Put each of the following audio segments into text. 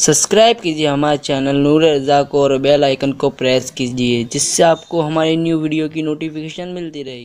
Subscribe कीजिए हमारे channel नूर रज़ा को और बेल आइकन को प्रेस कीजिए, जिससे आपको हमारी न्यू वीडियो की नोटिफिकेशन मिलती रहेगी।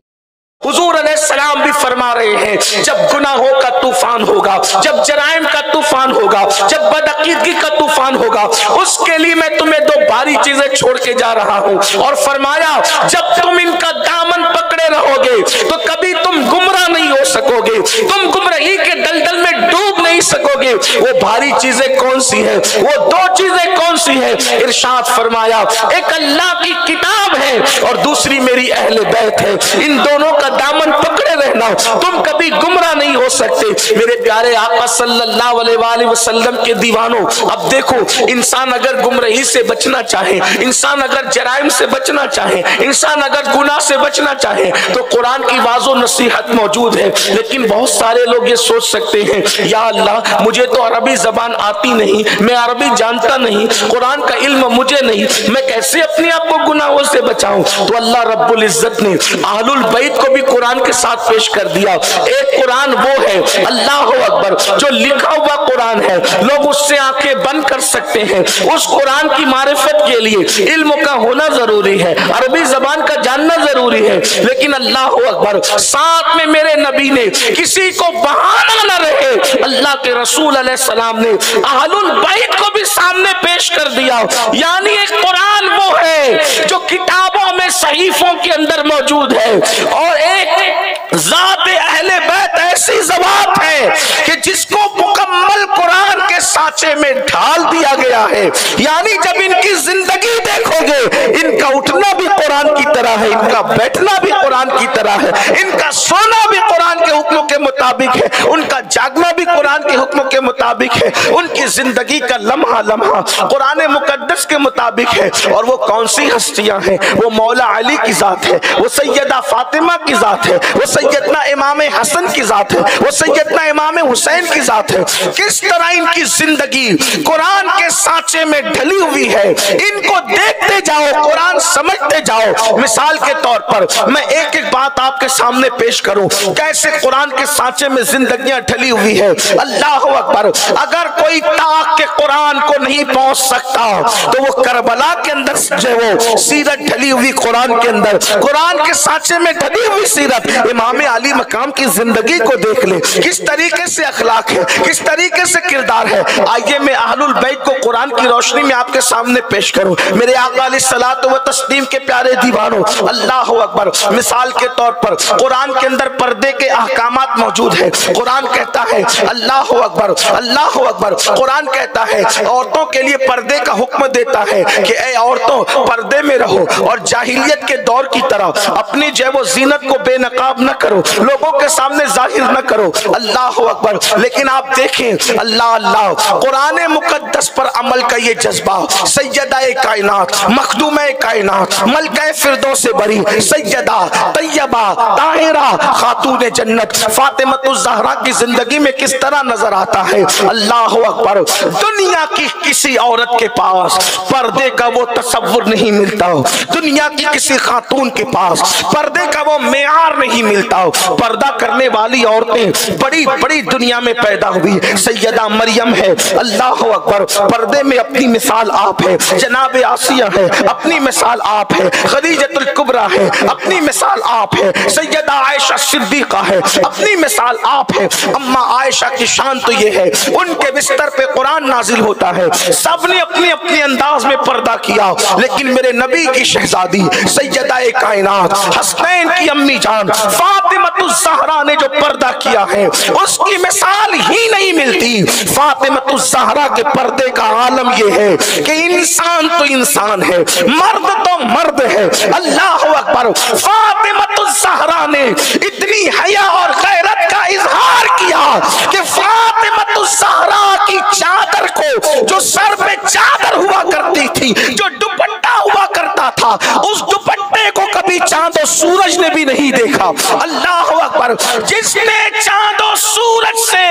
हुजूर अलैहिस्सलाम भी फरमा रहे हैं, जब गुनाहों का तूफान होगा, जब जराइम का तूफान होगा, जब बदअकीदगी का तूफान होगा, उसके लिए मैं तुम्हें दो भारी चीजें छोड़ के जा रहा हूं। और फरमाया, जब तुम इनका दामन पकड़े रहोगे तो कभी तुम गुमराह नहीं हो सकोगे, तुम गुमराही के दलदल में डूब नहीं सकोगे। वो भारी चीजें कौन सी है? वो दो चीजें कौन सी है? इरशाद फरमाया, एक अल्लाह की किताब है और दूसरी मेरी अहले बैत है। इन दोनों का दामन पकड़े रहना, तुम कभी गुमराह नहीं हो सकते। मेरे प्यारे आका सल्लल्लाहु अलैहि वसल्लम के दीवानों, अब देखो, इंसान अगर गुमराही से बचना चाहे, इंसान अगर जराइम से बचना चाहे, इंसान अगर गुनाह से बचना चाहे, तो कुरान की वाज़ो नसीहत मौजूद है। लेकिन बहुत सारे लोग ये सोच सकते हैं, या अल्लाह मुझे तो अरबी जबान आती नहीं, मैं अरबी जानता नहीं, कुरान का इल्म मुझे नहीं, मैं कैसे अपने आप को गुनाहों से बचाऊं? तो अल्लाह रब्बुल इज्जत ने अहलुल बैत को भी कुरान के साथ पेश कर दिया। एक कुरान वो है, अल्लाह अकबर, जो लिखा हुआ कुरान है, लोग उससे आंखें बंद कर सकते हैं। उस कुरान की मारिफत के लिए इल्म का होना जरूरी है, अरबी जबान का जानना जरूरी है। लेकिन अल्लाह अकबर, साथ में मेरे नबी ने किसी को बहाना न रहे, अल्लाह के रसूल अलैहिस्सलाम ने अहलुल बैत को भी सामने पेश कर दिया। यानी एक कुरान वो है जो किताबों में, सहीफों के अंदर मौजूद है, और एक ज़ात अहले बैत ऐसी ज़बात है कि जिसको मुकम्मल कुरान के सांचे में ढाल दिया गया है। यानी जब इनकी जिंदगी देखोगे, इनका उठना भी कुरान की तरह है, इनका बैठना भी कुरान की तरह है, इनका सोना भी कुरान के हुक्मों के मुताबिक है, उनका जागना भी कुरान के हुक्मों के मुताबिक है, उनकी जिंदगी का लम्हा लम्हा कुरान मुकद्दस के मुताबिक है। और वो कौन सी हस्तियां हैं? वो मौला अली की जात है, वो सैयदा फातिमा की जात है, वो सैयदना इमाम हसन की जात है, वो सैयदना इमाम हुसैन की जात है। किस तरह इनकी जिंदगी कुरान के सांचे में ढली हुई है, इनको देखते जाओ, कुरान समझते जाओ। मिसाल के तौर पर मैं एक एक बात आपके सामने पेश करूं, कैसे कुरान के सांचे में जिंदगियां ढली हुई है। अल्लाह अकबर, अगर कोई ताक के कुरान को नहीं पहुंच सकता तो वो करबला के अंदर जो वो सीरत ढली हुई कुरान के अंदर, कुरान के सांचे में ढली हुई सीरत, इमाम अली मकाम की जिंदगी को देख ले, किस तरीके से अखलाक है, किस तरीके से किरदार है। आइए मैं अहलुल बैत को कुरान की रोशनी में आपके सामने पेश करूं। मेरे आका अलैहिस्सलात व तस्लीम के प्यारे दीवानों, अल्लाह अकबर, मिसाल के तौर पर कुरान के अंदर पर्दे के अहकामात मौजूद है। कुरान कहता है, अल्लाह अकबर, अल्लाह अकबर, कुरान कहता है, औरतों के लिए पर्दे का हुक्म देता है कि ए औरतों, पर्दे में रहो और जाहिलियत के दौर की तरह अपनी जो वो जीनत को बेनकाब न करो, लोगों के सामने जाहिर न करो। अल्लाह अकबर। लेकिन आप देखें, अल्लाह अल्लाह, कुरान मुकद्दस पर अमल का ये जज्बा, सैयदा-ए कायनात, मखदूम-ए कायनात, मलका फिरदौस से बरी, सैयदा तैयबा ताहिरा खातून जन्नत फातिमतुज़ ज़हरा की जिंदगी में किस तरह नजर आता है। अल्लाह अकबर। दुनिया की किसी औरत के पास पर्दे का वो तसव्वुर नहीं मिलता, दुनिया की किसी खातून के पास पर्दे का वो मेयार नहीं मिलता। पर्दा करने वाली औरतें बड़ी बड़ी दुनिया में पैदा हुई, सैयदा मरियम है, अल्लाह अकबर, पर्दे में अपनी मिसाल आप है, जनाब आसिया है, अपनी मिसाल आप है, खदीजतुल कुबरा है, अपनी मिसाल आप है, सैयदा आयशा सिद्दीका है, अपनी मिसाल आप है। अम्मा आयशा की शान तो ये है, उनके बिस्तर पे कुरान नाजिल होता है, सबने अपने अपने अंदाज में पर्दा किया। लेकिन मेरे नबी की शहजादी सैयदा-ए कायनात, हसनैन की अम्मी जान फातिमतुज़ ज़हरा ने जो पर्दा किया है, उसकी मिसाल ही नहीं मिलती। फातिमतुज़ ज़हरा के पर्दे का आलम ये है कि इंसान तो इंसान है, मर्द तो मर्द है। अल्लाह अकबर। फातिमतुज़ ज़हरा ने इतनी हया और गैरत का इजहार किया कि फातिमतुज़ ज़हरा की चादर को, जो सर पे चादर हुआ करती थी, जो दुपट्टा हुआ करता था, उस दुपट्टे को कभी चांद और सूरज ने भी नहीं देखा। अल्लाह अकबर। जिसने चांद और सूरज से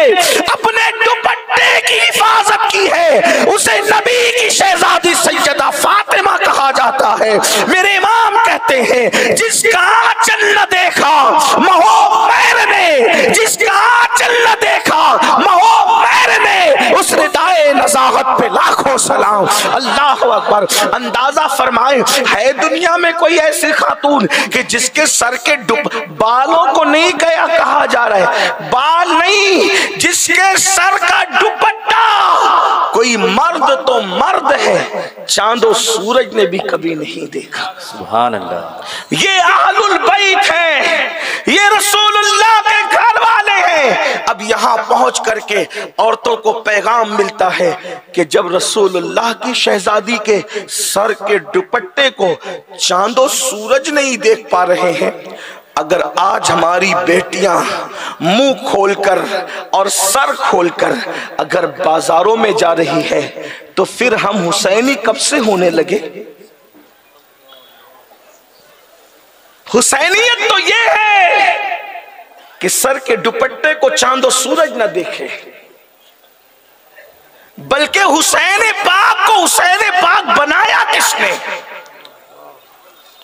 अपने दुपट्टे की हिफाजत की है, उसे नबी की शहजादी सैयदा फातिमा कहा जाता है। मेरे इमाम कहते हैं, जिसका आंचल न देखा महो मैर ने, जिसका आंचल न देखा महो मैर ने, उस रिदाए नज़र वजाहत पे लाखों सलाम। अल्लाह अकबर। अंदाजा फरमाए, है दुनिया में कोई ऐसी खातून कि जिसके सर के बालों को नहीं कहा जा रहा है, बाल नहीं, जिसके सर का दुपट्टा, कोई मर्द तो मर्द है, चांदो सूरज ने भी कभी नहीं देखा। सुभान अल्लाह। ये अहलुल बैत है, ये रसूलुल्लाह के घर वाले हैं। अब यहाँ पहुंच करके औरतों को पैगाम मिलता है कि जब रसूलुल्लाह की शहजादी के सर के दुपट्टे को चांदो सूरज नहीं देख पा रहे हैं, अगर आज हमारी बेटियां मुंह खोलकर और सर खोलकर अगर बाजारों में जा रही है, तो फिर हम हुसैनी कब से होने लगे? हुसैनियत तो ये है कि सर के दुपट्टे को चांदो सूरज न देखे, बल्कि हुसैन पाक को हुसैन पाक बनाया किसने?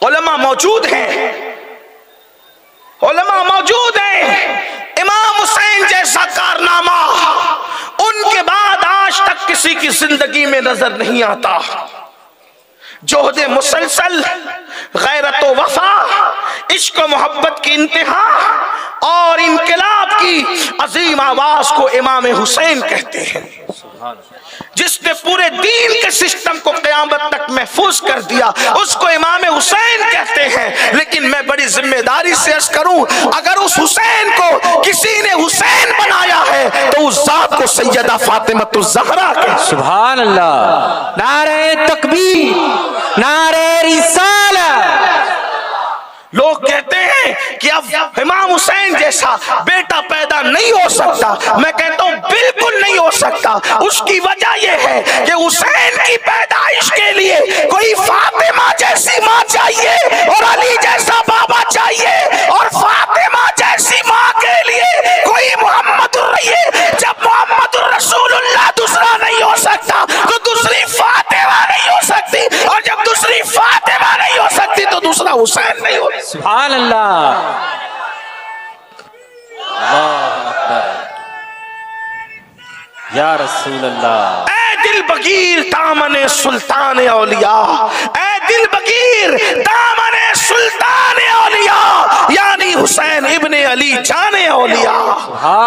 उलमा मौजूद हैं, उलमा मौजूद हैं। इमाम हुसैन जैसा कारनामा उनके बाद आज तक किसी की जिंदगी में नजर नहीं आता। जोहदे मुसलसल, गैरत व वफा, इश्क व मोहब्बत की इंतहा और इनकलाब की अजीम आवाज को इमाम हुसैन कहते हैं, जिसने पूरे दीन के सिस्टम को क़यामत तक महफूज कर दिया, उसको इमाम हुसैन कहते हैं। लेकिन मैं बड़ी जिम्मेदारी से अर्ज करूं, अगर उस हुसैन को किसी ने हुसैन बनाया है तो उस जात को सैयदा फातिमतुज़ ज़हरा कहते। सुभान अल्लाह। नारे तकबीर, नारे रिसालत। लोग कहते हैं कि अब इमाम हुसैन जैसा बेटा पैदा नहीं हो सकता। मैं कहता हूं बिल्कुल नहीं हो सकता। उसकी वजह यह है कि हुसैन की पैदाइश के लिए कोई फातिमा जैसी माँ चाहिए और अली जैसा बाबा चाहिए, और फातिमा जैसी माँ के लिए कोई मोहम्मदुर रहिए। जब मोहम्मदुर रसूलुल्लाह दूसरा नहीं हो सकता तो दूसरी फातिमा नहीं हो सकती, और जब दूसरी फातिमा नहीं हो सकती तो दूसरा हुसैन नहीं हो सकता। सुभान अल्लाह। अल्लाह अकबर। या रसूल अल्लाह। ऐ दिल बगीर दामने सुल्तान औलिया, ऐ दिल बगीर दामने सुल्तान औलिया, यानी हुसैन इब्ने अली जाने औलिया,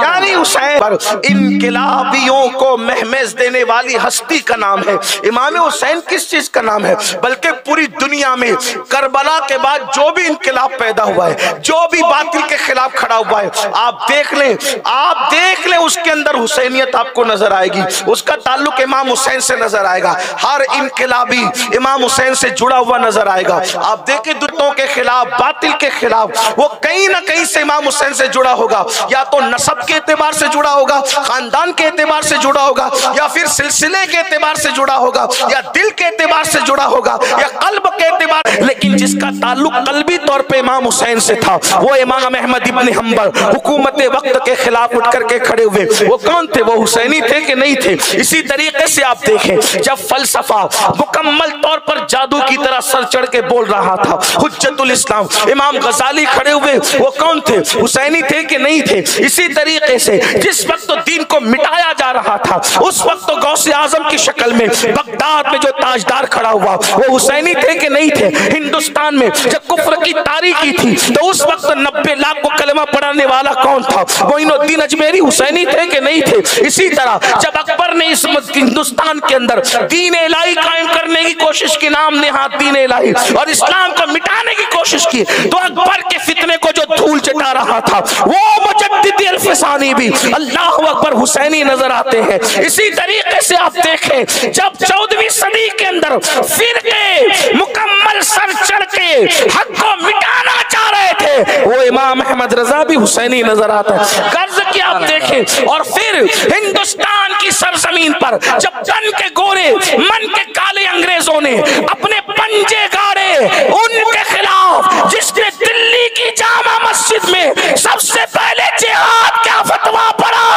यानी हुसैन पर इनकलाबियों को महमेज देने वाली हस्ती का नाम है। इमाम हुसैन किस चीज का नाम है? बल्कि पूरी दुनिया में करबला के बाद जो भी इनकलाब पैदा हुआ है, जो भी बातिल के खिलाफ खड़ा हुआ है, आप देख लें, आप देख लें, उसके अंदर हुसैनियत आपको नजर आएगी, उसका ताल्लुक इमाम हुसैन से नजर आएगा। हर इनकलाबी इमाम हुसैन से जुड़ा हुआ नजर आएगा। आप देखें दुर्तों के खिलाफ, बातिल के खिलाफ, वो कहीं ना कहीं से इमाम हुसैन से जुड़ा होगा। या तो नसब के एतबार से जुड़ा होगा, खानदान के एतबार से जुड़ा होगा, या फिर सिलसिले के एतबार से जुड़ा होगा, या दिल के एतबार से जुड़ा होगा, या कल्ब के एतबार। लेकिन जिसका ताल्लुक कल्बी तौर पे इमाम हुसैन से था, वो इमाम अहमद इब्न हंबल हुकूमत वक्त के खिलाफ उठ करके खड़े हुए। वो कौन थे? वो हुसैनी थे कि नहीं थे? इसी तरीके से आप देखें, जब फलसफा मुकम्मल तौर पर जादू की तरह सर चढ़ के बोल रहा था, हुज्जतुल इस्लाम इमाम गजाली खड़े हुए, वो कौन थे? हुसैनी थे कि नहीं थे? इसी तरीके से जिस वक्त तो दीन को मिटाया जा रहा था, उस वक्त तो गौसे आजम की शक्ल में बगदाद में जो ताजदार खड़ा हुआ, वो हुसैनी थे कि नहीं थे? हिंदुस्तान में जब कुफ्र की तारीकी थी, तो उस वक्त 90 लाख को कलमा पढ़ाने वाला कौन था? मोइनुद्दीन अजमेरी हुसैनी थे कि नहीं थे? इसी तरह जब अकबर ने इस हिंदुस्तान के अंदर दीन इलाही कायम करने की कोशिश की, नाम नेहाद दीन इलाही, और इस्लाम को मिटाने की कोशिश की, तो अकबर के फितने को जो धूल चटा रहा था, वो मुजद्दिद अल्फसानी भी अल्लाह अकबर हुसैनी नजर आते हैं। इसी तरीके से आप देखें, जब 14वीं सदी के अंदर फिरके मुकम्मल सर चढ़ के हक को मिटाना चाह रहे थे, वो इमाम अहमद रजा भी हुसैनी नजर आता है। गर्ज की आप देखें, और फिर हिंदुस्तान की सरजमीन पर जब तन के गोरे मन के काले अंग्रेजों ने अपने पंजे गाड़े उनके खिलाफ, जिसने दिल्ली की जामा मस्जिद में सबसे पहले जिहाद का फतवा पड़ा,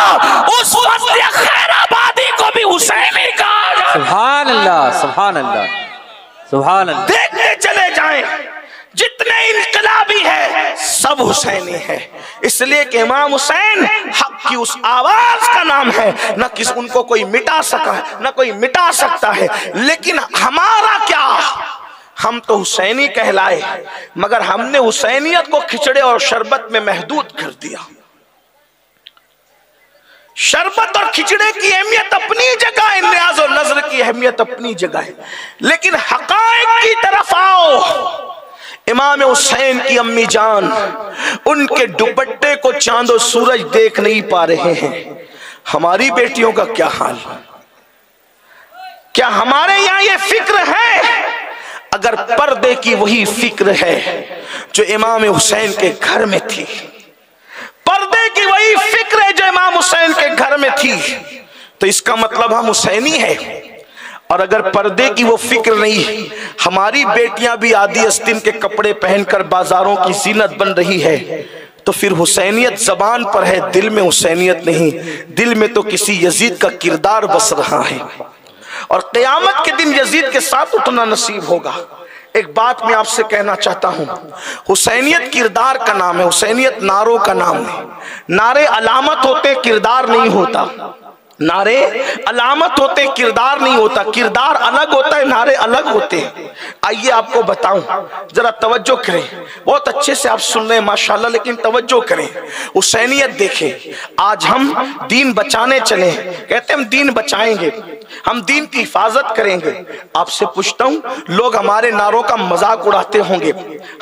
उस वक्त खैराबादी को भी हुसैनी कहा। सुभान अल्लाह, सुभान अल्लाह, सुभान अल्लाह। देखते चले जाएं, जितने इनकलाबी है सब हुसैनी है। इसलिए कि इमाम हुसैन हक की उस आवाज का नाम है, न किस उनको कोई मिटा सका, न कोई मिटा सकता है। लेकिन हमारा क्या, हम तो हुसैनी कहलाए, मगर हमने हुसैनियत को खिचड़े और शरबत में महदूद कर दिया। शरबत और खिचड़े की अहमियत अपनी जगह है, न्याज और नजर की अहमियत अपनी जगह है, लेकिन हकायक की तरफ आओ। इमाम हुसैन की अम्मी जान, उनके दुपट्टे को चांद और सूरज देख नहीं पा रहे हैं। हमारी बेटियों का क्या हाल? क्या हमारे यहां ये फिक्र है? अगर पर्दे की वही फिक्र है जो इमाम हुसैन के घर में थी, पर्दे की वही फिक्र है जो इमाम हुसैन के घर में थी, तो इसका मतलब हम हुसैनी है। और अगर पर्दे की वो फिक्र नहीं, हमारी बेटियां भी आदि अस्तीन के कपड़े पहनकर बाजारों की जीनत बन रही है, तो फिर हुसैनियत जबान पर है, दिल में हुसैनियत नहीं। दिल में तो किसी यजीद का किरदार बस रहा है, और क़यामत के दिन यजीद के साथ उठना नसीब होगा। एक बात मैं आपसे कहना चाहता हूं, हुसैनियत किरदार का नाम है, हुसैनियत नारों का नाम है। नारे अलामत होते, किरदार नहीं होता। नारे अलामत होते, किरदार नहीं होता। किरदार अलग होता है, नारे अलग होते हैं। आइए आपको बताऊं, जरा तवज्जो करें। बहुत अच्छे से आप सुन रहे हैं माशाल्लाह, लेकिन तवज्जो करें। हुसैनियत देखें। आज हम दीन बचाने चले, कहते हैं हम दीन बचाएंगे, हम दीन की हिफाजत करेंगे। आपसे पूछता हूं, लोग हमारे नारों का मजाक उड़ाते होंगे।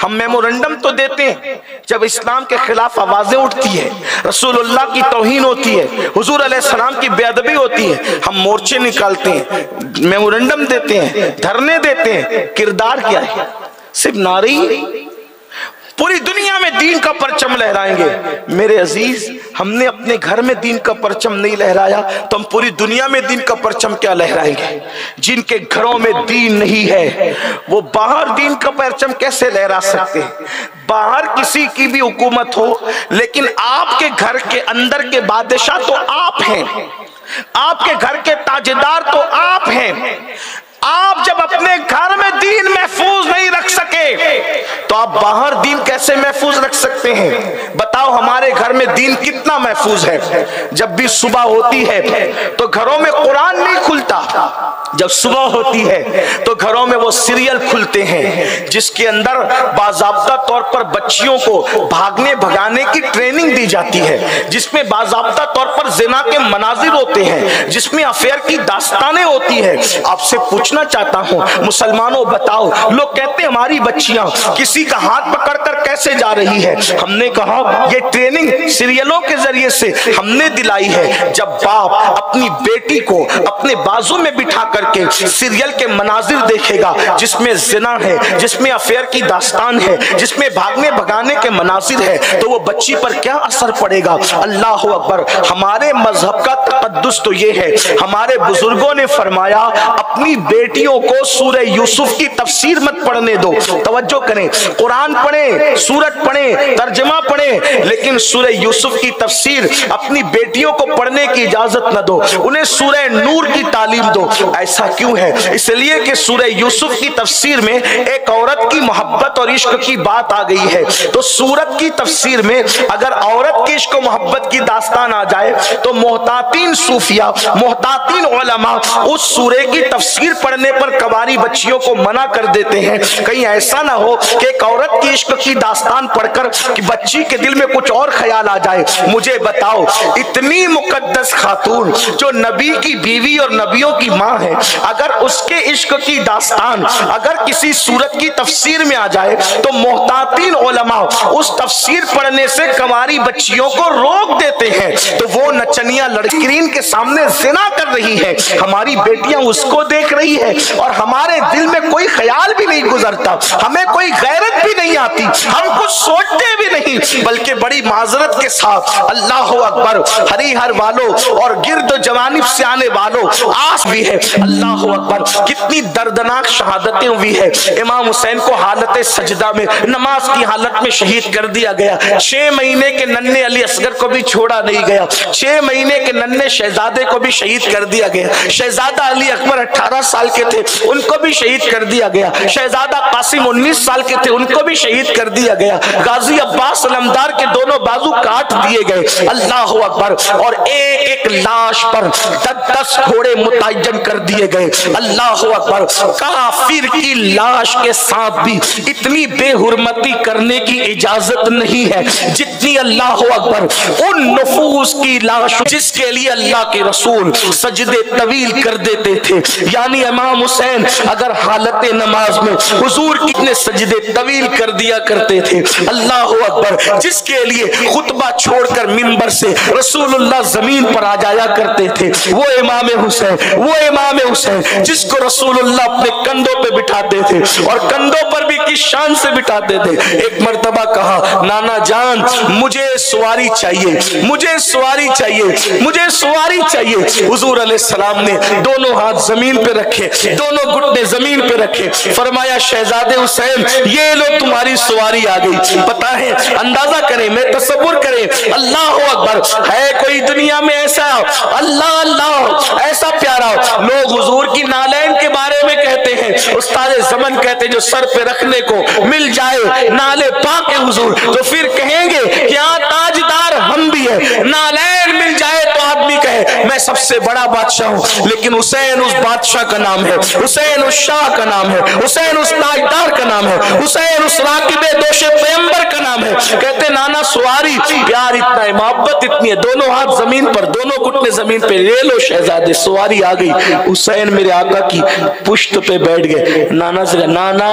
हम मेमोरेंडम तो देते हैं जब इस्लाम के खिलाफ आवाजें उठती है, रसूलुल्लाह की तौहीन होती है, हुजूर अलैहिस्सलाम की बेअदबी होती है, हम मोर्चे निकालते हैं, मेमोरेंडम देते हैं, धरने देते हैं। किरदार क्या है? सिर्फ नारी। पूरी दुनिया में दीन का परचम लहराएंगे। मेरे अजीज, हमने अपने घर में दीन का परचम नहीं लहराया, तो हम पूरी दुनिया में दीन का परचम क्या लहराएंगे? जिनके घरों में दीन नहीं है, वो बाहर दीन का परचम कैसे लहरा सकते हैं? बाहर किसी की भी हुकूमत हो, लेकिन आपके घर के अंदर के बादशाह तो आप हैं, आपके घर के ताजदार तो आप हैं। आप जब अपने घर में दीन महफूज नहीं रख सके, तो आप बाहर दीन कैसे महफूज रख सकते हैं? बताओ, हमारे घर में दीन कितना महफूज है? जब भी सुबह होती है तो घरों में कुरान नहीं खुलता, जब सुबह होती है तो घरों में वो सीरियल खुलते हैं जिसके अंदर बाज़ाब्ता तौर पर बच्चियों को भागने भगाने की ट्रेनिंग दी जाती है, जिसमें बाज़ाब्ता तौर पर जिना के मनाजिर होते हैं, जिसमें अफेयर की दास्तानें होती है। आपसे पूछना चाहता हूं, मुसलमानों बताओ, लोग कहते हैं हमारी बच्चियां किसी का हाथ पकड़कर कैसे जा रही है। हमने कहा ये ट्रेनिंग सीरियलों के जरिए से हमने दिलाई है। जब बाप अपनी बेटी को अपने बाजू में बिठा करके सीरियल के मनाजिर देखेगा जिसमें जिना है, जिसमें अफेयर की दास्तान है, जिसमें भागने भगाने के मनाजिर है, तो वो बच्ची पर क्या असर पड़ेगा? अल्लाह अकबर। हमारे मजहब का तकद्दुस तो ये है, हमारे बुजुर्गों ने फरमाया अपनी बेटियों को सूरह यूसुफ की तफसीर मत पढ़ने दो। तवज्जो करें, कुरान पढ़े, सूरत पढ़े, तर्जमा पढ़े, लेकिन सूरह यूसुफ की तफसीर अपनी बेटियों को पढ़ने की इजाजत न दो, उन्हें सूरह नूर की तालीम दो। ऐसा क्यों है? इसलिए कि सूरह यूसुफ की तफसीर में एक औरत की मोहब्बत और इश्क की बात आ गई है, तो सूरत की तफसीर में अगर औरत के इश्क मोहब्बत की दास्तान आ जाए तो मोहतातीन सूफिया, मोहतातीन उलमा उस सूरे की तफसीर पढ़ने पर कवारी बच्चियों को मना कर देते हैं। कहीं ऐसा ना हो कि एक औरत की इश्क की दास्तान पढ़कर कि बच्ची के दिल में कुछ और ख्याल आ जाए। मुझे बताओ, इतनी मुकद्दस खातून जो नबी की बीवी और नबियों की माँ है, अगर उसके इश्क की दास्तान अगर किसी सूरत की तफसीर में आ जाए तो मोहतातीन उलमा उस तफसीर पढ़ने से कवारी बच्चियों को रोक देते हैं। तो वो नचनिया लड़किन के सामने जिना कर रही है, हमारी बेटियां उसको देख रही है, और हमारे दिल में कोई ख्याल भी नहीं गुजरता, हमें कोई गैरत भी नहीं आती, हम कुछ सोचते भी नहीं, बल्कि बड़ी माजरत के साथ अल्लाह अकबर हरिहर वालों और गिरद जवानिब से आने वालों आस भी है अल्लाह अकबर, कितनी दर्दनाक शहादतें हुई है। इमाम हुसैन को हालत सजदा में, नमाज की हालत में शहीद कर दिया गया। 6 महीने के नन्हे अली असगर को भी छोड़ा नहीं गया। 6 महीने के नन्हे शहजादे को भी शहीद कर दिया गया। शहजादा अली अकबर 18 साल के थे, उनको भी शहीद कर दिया गया। शहजादा कासिम 19 साल के थे, उनको भी शहीद कर दिया गया। गाजी अब्बास अलमदार के दोनों बाजू काट दिए गए। अल्लाह अकबर। और एक एक लाश पर 10-10 घोड़े मुतय्यन कर दिए गए। अल्लाह अकबर। काफिर की लाश के साथ भी इतनी बेहुरमती करने की इजाजत नहीं है जितनी अल्लाह अकबर उन नफूस की लाश जिसके लिए अल्लाह के रसूल सजदे तवील कर देते थे। यानी इमाम हुसैन अगर हालत नमाज में हुजूर कितने सजदे तवील कर दिया करते थे। अल्लाह अकबर। जिसके लिए खुतबा छोड़कर मिंबर से रसूलुल्लाह जमीन पर आ जाया करते थे, वो इमाम हुसैन, वो इमाम हुसैन जिसको रसूलुल्लाह अपने कंधों पे बिठाते थे और कंधों पर भी किस शान से बिठाते थे। एक मर्तबा कहा, नाना जान मुझे सवारी चाहिए, मुझे सवारी चाहिए, मुझे सवारी चाहिए। हुजूर अलैहिस्सलाम ने दोनों हाथ जमीन पे रखे, दोनों घुटने जमीन पे रखे, फरमाया शहजादे हुसैन ये लो तुम्हारी सवारी आ गई। पता है, अंदाजा करें, मैं तसव्वुर करें, अल्लाह अकबर, है कोई दुनिया में ऐसा अल्लाह अल्लाह ऐसा प्यारा लोग हुजूर की नालैन के बारे में कहते हैं। उस्ताद ज़मन कहते हैं जो सर पे रखने को मिल जाए नाले पाक हुजूर तो फिर कहेंगे क्या ताजदार हम भी है। नालैन मिल जाए तो आदमी कहे मैं सबसे बड़ा बादशाह हूँ, लेकिन हुसैन उस बादशाह का नाम है, हुसैन उस शाह का नाम है, हुसैन उस ताजदार का नाम है, हुसैन उस राकिबे दोशे पैगंबर का नाम है। कहते नाना सवारी, प्यार इतना है, मोहब्बत इतनी है, दोनों हाथ जमीन पर, दोनों घुटने जमीन पे, ले लो शहजादे सवारी आ गई। हुसैन मेरे आका की पुश्त पे बैठ गए। नाना से कहा, नाना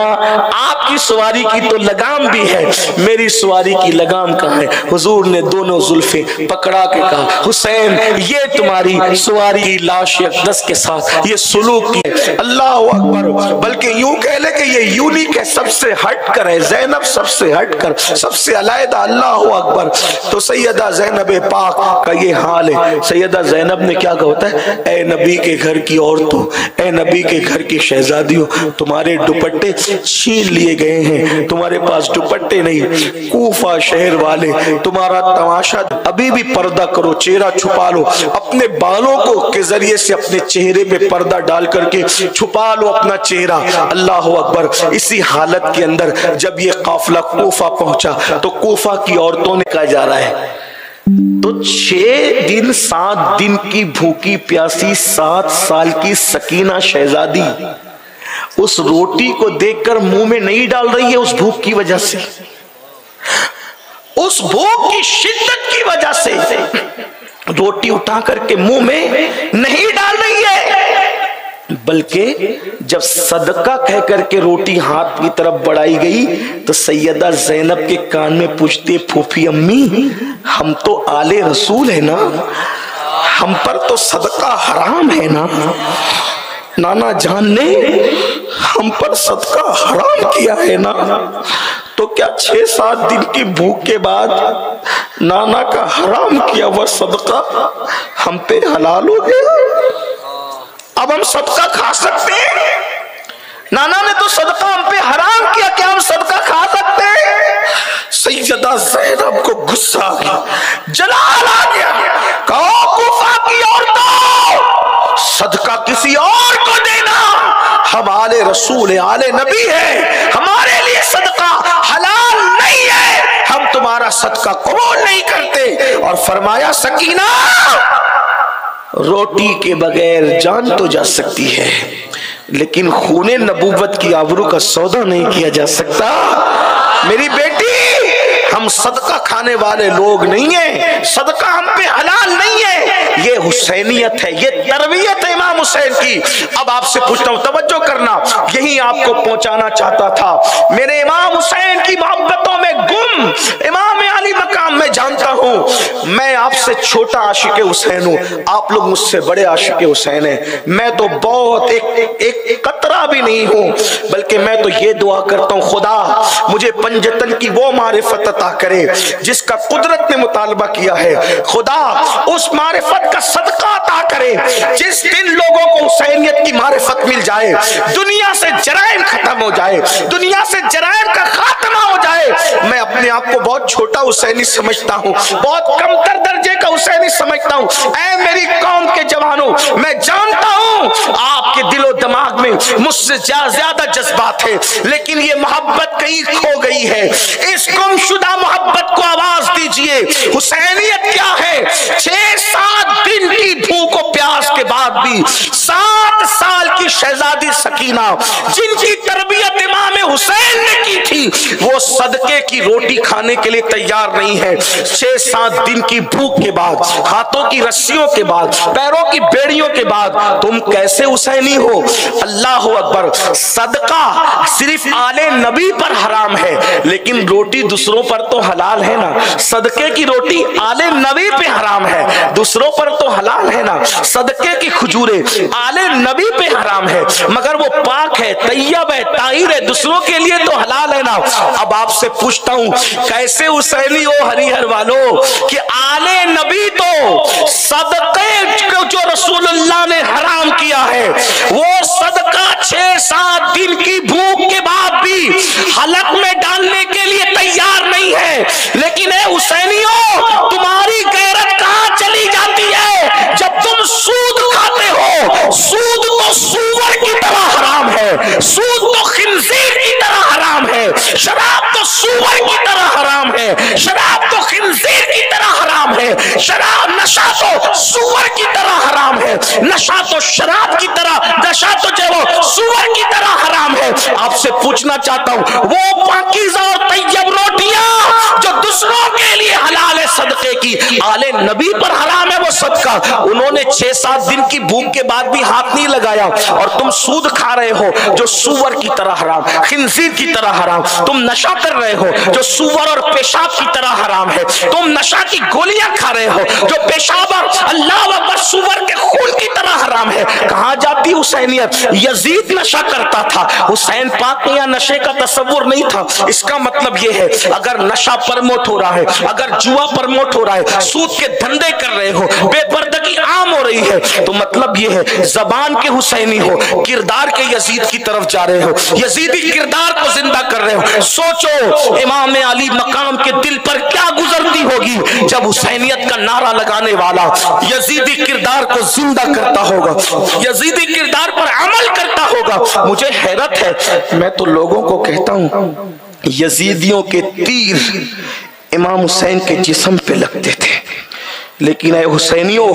आपकी सवारी की तो लगाम भी है, मेरी सवारी की लगाम कहाँ है। हुजूर ने दोनों जुल्फे पकड़ा के कहा, हुसैन ये तुम्हारी सवारी की लाश अक़दस के साथ ये सुलूक की है। अल्लाह अकबर। बल्कि यूं कह ले कि ये यूनिक है, सबसे हट कर है, ज़ैनब सबसे हट कर, सबसे अलैदा। अल्लाह अकबर। तो सैयदा ज़ैनब पाक का ये हाल है। सैयदा ज़ैनब ने क्या कहा होता है, ए नबी के घर की औरतों, ए नबी के घर की शहजादियों, तुम्हारे दुपट्टे छीन लिए गए हैं, तुम्हारे पास दुपट्टे नहीं। कूफा शहर वाले तुम्हारा तमाशा, अभी भी पर्दा करो, चेहरा छुपा लो, अपने बालों को के जरिए से अपने चेहरे पे पर्दा डाल करके छुपा लो अपना चेहरा। अल्लाह अकबर। इसी हालत के अंदर जब ये काफिला कूफा पहुंचा तो कूफा की औरतों ने कहा जा रहा है तो 6 दिन 7 दिन की भूखी प्यासी 7 साल की सकीना शहजादी उस रोटी को देखकर मुंह में नहीं डाल रही है, उस भूख की वजह से, उस भूख की शिद्दत की वजह से रोटी उठा करके मुंह में नहीं डाल रही है, बल्कि जब सदका कह करके रोटी हाथ की तरफ बढ़ाई गई तो सैयदा ज़ैनब के कान में पूछते, फूफी अम्मी हम तो आले रसूल है ना, हम पर तो सदका हराम है ना। नाना जान ने हम पर सदका हराम किया है ना, तो क्या 6-7 दिन की भूख के बाद नाना का हराम किया हुआ सदका हम पे हलाल हो गया? अब हम सदका खा सकते हैं? नाना ने तो सदका हम पे हराम किया, क्या हम सदका खा सकते हैं? सैयदा ज़ैनब को गुस्सा आ गया, जलाल आ गया। कहो कूफा की औरतों, सदका किसी और को देना, हम आले रसूल आले नबी है, हमारे लिए सदका हलाल नहीं है, हम तुम्हारा सदका कबूल नहीं करते। और फरमाया सकीना रोटी के बगैर जान तो जा सकती है, लेकिन खूने नबूवत की आबरू का सौदा नहीं किया जा सकता। मेरी बेटी हम सदका खाने वाले लोग नहीं है, सदका हम पे हलाल नहीं है, ये हुसैनियत है, ये तरबियत है इमाम हुसैन की। अब आपसे पूछता हूं, तवज्जो करना, यही आपको पहुंचाना चाहता था। मेरे इमाम हुसैन की मोहब्बतों में गुम इमाम अली मकाम में जानता हूं, मैं आपसे छोटा आशिक हुसैन हूं, आप लोग मुझसे बड़े आशिक हुसैन हैं। मैं तो बहुत एक कतरा भी नहीं हूं, बल्कि मैं तो ये दुआ करता हूं, खुदा मुझे पंजतन की वो मारिफत अता करे जिसका कुदरत ने मुतालबा किया है। खुदा उस मारिफत का सदका अता करे जिस दिन लोगों को हुसैनियत की जाए, दुनिया से जराइम खत्म हो जाए, दुनिया से जराइम का खात्मा हो जाए। मैं अपने आप को बहुत छोटा हुसैनी समझता हूँ, बहुत कमतर दर्जे का हुसैनी समझता हूँ। ऐ मेरी कौम के जवानों, मैं जानता हूँ आपके दिलो दिमाग में मुझसे ज्यादा जज्बात है, लेकिन ये मोहब्बत कहीं खो गई है। इस गुमशुदा मोहब्बत को आवाज दीजिए। हुसैनियत क्या है? 6-7 दिन की भूख और प्यास के बाद भी 7 साल की शहजादी सकीना, जिनकी तरबियत इमाम हुसैन ने की थी, वो सदके की रोटी खाने के लिए तैयार नहीं है। 6-7 दिन की भूख के बाद, हाथों की रस्सियों के बाद, पैरों की बेड़ियों के बाद तुम कैसे हुसैनी हो? अल्लाह अकबर। सदका सिर्फ आले नबी पर हराम है, लेकिन रोटी दूसरों पर तो हलाल है ना। सदके की रोटी आले नबी पे हराम है, दूसरों पर तो हलाल है ना। सदके की खजूरे आले नबी पे हराम है, मगर वो पाक है, तैयब है, ताहिर है, दूसरों के लिए तो हलाल है ना। अब आपसे पूछता हूं, कैसे हुसैनी हो हरिहर वालों कि आले नबी तो सदके जो रसूलुल्लाह ने हराम किया है, वो सदका 6-7 दिन की भूख के बाद भी हलक में डालने के लिए तैयार नहीं है। लेकिन ए हुसैनियों, तुम्हारी गैरत कहां चली जाती है जब तुम सूद खाते हो? सूद तो सूअर की तरह हराम है, सूद तो खिंजीर की तरह हराम है, शराब तो सूअर की तरह हराम है, शराब तो खिंजीर की तरह हराम है, शराब नशा तो सूअर की तरह हराम है, नशा तो शराब की तरह, नशा तो जो वो सूअर की तरह हराम है। आपसे पूछना चाहता हूं, वो पाकीज़ा और तैयब रोटियां जो दूसरों के लिए हलाल है सदके की, आले नबी पर हराम है वो सदका। उन्होंने 6-7 दिन की भूख के बाद भी हाथ नहीं लगाया, और तुम सूद खा रहे हो जो सूअर की तरह हराम, खिंजीर की तरह हराम। तुम नशा कर रहे हो जो सूअर और पेशाब की तरह हराम है। तुम नशा की गोलियां खा रहे हो जो पेशाब और अल्लाह अकबर सूअर के खून की तरह हराम है। कहां जाती हुसैनियत? यजीद नशा करता था, हुसैन पाक में यह नशे का तस्वुर नहीं था। इसका मतलब यह है, अगर नशा प्रमोट हो रहा है, अगर जुआ प्रमोट हो रहा है, सूद के धंधे कर रहे हो, बेपर्दगी आम हो रही है, तो मतलब यह है जबान के हुसैनी हो, किरदार के यजीद की तरफ जा रहे हो, यजीदी किरदार को जिंदा कर रहे हो। सोचो इमाम अली मकाम के दिल पर क्या गुजरती होगी जब हुसैनियत का नारा लगाने वाला यजीदी किरदार को जिंदा करता होगा, यजीदी किरदार पर अमल करता होगा। मुझे हैरत है, मैं तो लोगों को कहता हूं यजीदियों के तीर इमाम हुसैन के जिस्म पे लगते थे, लेकिन ए हुसैनियों,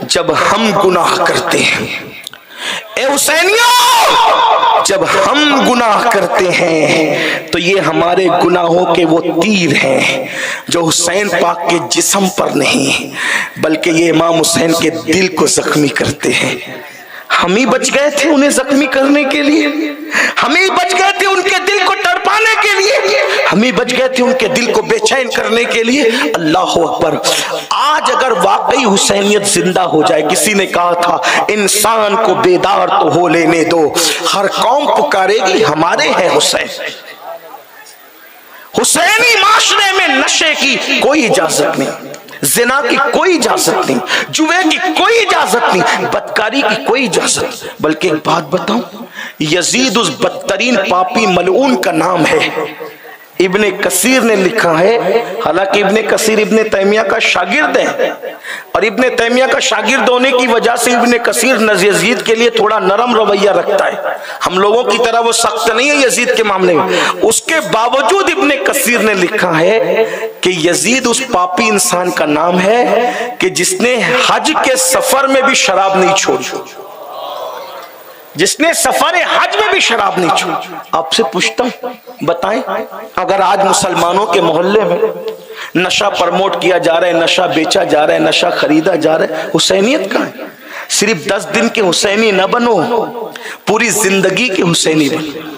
जब हम गुनाह करते हैं, ए हुसैनियों, जब हम गुनाह करते हैं तो ये हमारे गुनाहों के वो तीर हैं जो हुसैन पाक के जिस्म पर नहीं, बल्कि ये इमाम हुसैन के दिल को जख्मी करते हैं। हम ही बच गए थे उन्हें जख्मी करने के लिए, हम ही बच गए थे उनके दिल को तड़पाने के लिए, हम ही बच गए थे उनके दिल को बेचैन करने के लिए। अल्लाह अकबर। आज अगर वाकई हुसैनियत जिंदा हो जाए, किसी ने कहा था इंसान को बेदार तो हो लेने दो, हर कौम पुकारेगी हमारे हैं हुसैन। हुसैनी माशरे में नशे की कोई इजाजत नहीं, जिना की कोई इजाजत नहीं, जुए की कोई इजाजत नहीं, बदकारी की कोई इजाजत। बल्कि एक बात बताऊं, यजीद उस बदतरीन पापी मलऊन का नाम है। इब्ने कसीर ने लिखा है, हालांकि इब्ने कसीर इब्ने तैमिया का शागिर्द है, और इब्ने तैमिया का शागिर्द होने की वजह से इब्ने कसीर यजीद के लिए थोड़ा नरम रवैया रखता है। हम लोगों की तरह वो सख्त नहीं है यजीद के मामले में। उसके बावजूद इब्ने कसीर ने लिखा है कि यजीद उस पापी इंसान का नाम है कि जिसने हज के सफर में भी शराब नहीं छोड़ी, जिसने सफर हज में भी शराब नहीं छोड़ी। आपसे पूछता हूं, बताएं, अगर आज मुसलमानों के मोहल्ले में नशा प्रमोट किया जा रहा है, नशा बेचा जा रहा है, नशा खरीदा जा रहा है, हुसैनियत कहां है? सिर्फ 10 दिन के हुसैनी न बनो, पूरी जिंदगी के हुसैनी बनो।